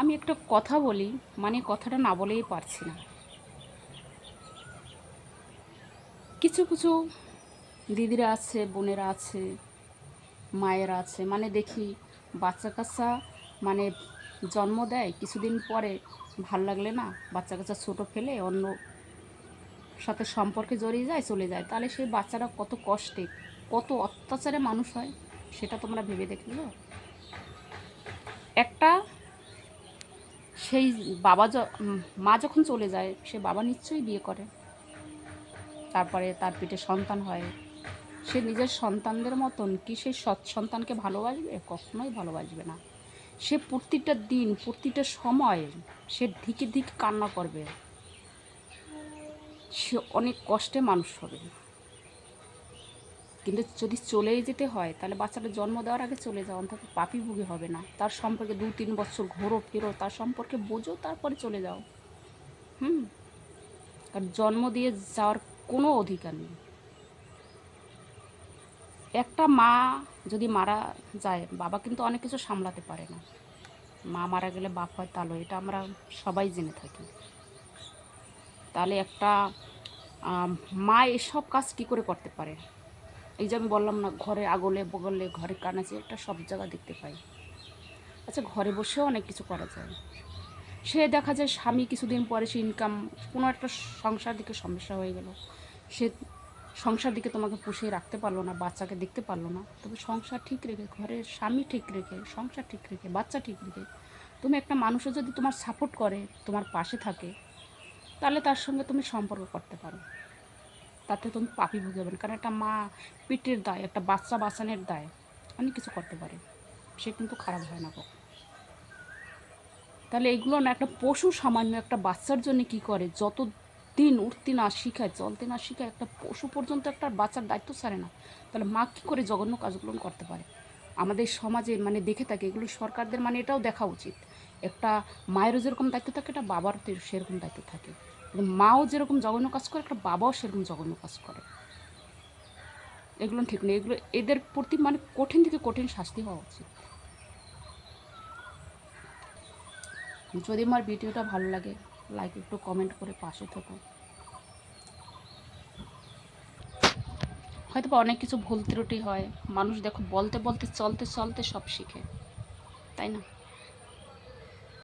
আমি একটা কথা বলি, মানে কথাটা না বলেই পারছি না। কিছু কিছু দিদিরা আছে, বোনেরা আছে, মায়েরা আছে, মানে দেখি বাচ্চা কাচ্চা মানে জন্ম দেয়, কিছুদিন পরে ভাল লাগলে না বাচ্চা কাচ্চা ছোটো ফেলে অন্য সাথে সম্পর্কে জড়িয়ে যায়, চলে যায়। তাহলে সেই বাচ্চারা কত কষ্টে, কত অত্যাচারে মানুষ হয়, সেটা তোমরা ভেবে দেখলে? একটা সেই মা যখন চলে যায়, সে বাবা নিশ্চয়ই বিয়ে করে, তারপরে তার পেটে সন্তান হয়। সে নিজের সন্তানদের মতন কি সেই সৎ সন্তানকে ভালোবাসবে? কখনোই ভালোবাসবে না। সে প্রতিটা দিন, প্রতিটা সময় সে ধিকে ধিকে কান্না করবে। সে অনেক কষ্টে মানুষ হবে। কিন্তু যদি চলেই যেতে হয়, তাহলে বাচ্চাটা জন্ম দেওয়ার আগে চলে যাও, অন্তত পাপি ভুগে হবে না। তার সম্পর্কে 2-3 বছর ঘোরো ফেরো, তার সম্পর্কে বোঝো, তারপরে চলে যাও। হুম। কারণ জন্ম দিয়ে যাওয়ার কোনো অধিকার নেই। একটা মা যদি মারা যায়, বাবা কিন্তু অনেক কিছু সামলাতে পারে না। মা মারা গেলে বাপ হয় তালো, এটা আমরা সবাই জেনে থাকি। তাহলে একটা মা এসব কাজ কী করে করতে পারে? এই যে আমি বললাম না, ঘরে আগলে বগলে, ঘরে কানাচে, একটা সব জায়গা দেখতে পাই। আচ্ছা, ঘরে বসেও অনেক কিছু করা যায়। সে দেখা যায় স্বামী কিছুদিন পরে সে ইনকাম, কোনো একটা সংসার দিকে সমস্যা হয়ে গেল, সে সংসার দিকে তোমাকে পুষিয়ে রাখতে পারলো না, বাচ্চাকে দেখতে পারলো না। তবে সংসার ঠিক রেখে, ঘরের স্বামী ঠিক রেখে, সংসার ঠিক রেখে, বাচ্চা ঠিক রেখে তুমি একটা মানুষের যদি তোমার সাপোর্ট করে, তোমার পাশে থাকে, তাহলে তার সঙ্গে তুমি সম্পর্ক করতে পারো। তাতে তুমি পাপি ভুগে যাবে না। কারণ একটা মা পেটের দায়, একটা বাচ্চা বাঁচানোর দায়, অনেক কিছু করতে পারে। সে কিন্তু খারাপ হয় না কখন। তাহলে এগুলো না, একটা পশু সামান্য একটা বাচ্চার জন্য কি করে, যত দিন উঠতে না শিখায়, চলতে না শিখায়, একটা পশু পর্যন্ত একটা বাচ্চার দায়িত্ব ছাড়ে না। তাহলে মা কী করে জঘন্য কাজগুলো করতে পারে? আমাদের সমাজে মানে দেখে থাকে এগুলো, সরকারদের মানে এটাও দেখা উচিত। একটা মায়েরও যেরকম দায়িত্ব থাকে, একটা বাবার সেরকম দায়িত্ব থাকে। মাও যেরকম জঘন্য কাজ করে, একটা বাবাও সেরকম জঘন্য কাজ করে। এগুলো ঠিক নেই। এগুলো এদের প্রতি মানে কঠিন থেকে কঠিন শাস্তি হওয়া উচিত। যদি আমার ভিডিওটা ভালো লাগে, লাইক একটু কমেন্ট করে পাশে থেকো। হয়তো বা অনেক কিছু ভুল ত্রুটি হয়, মানুষ দেখো বলতে বলতে চলতে চলতে সব শিখে, তাই না?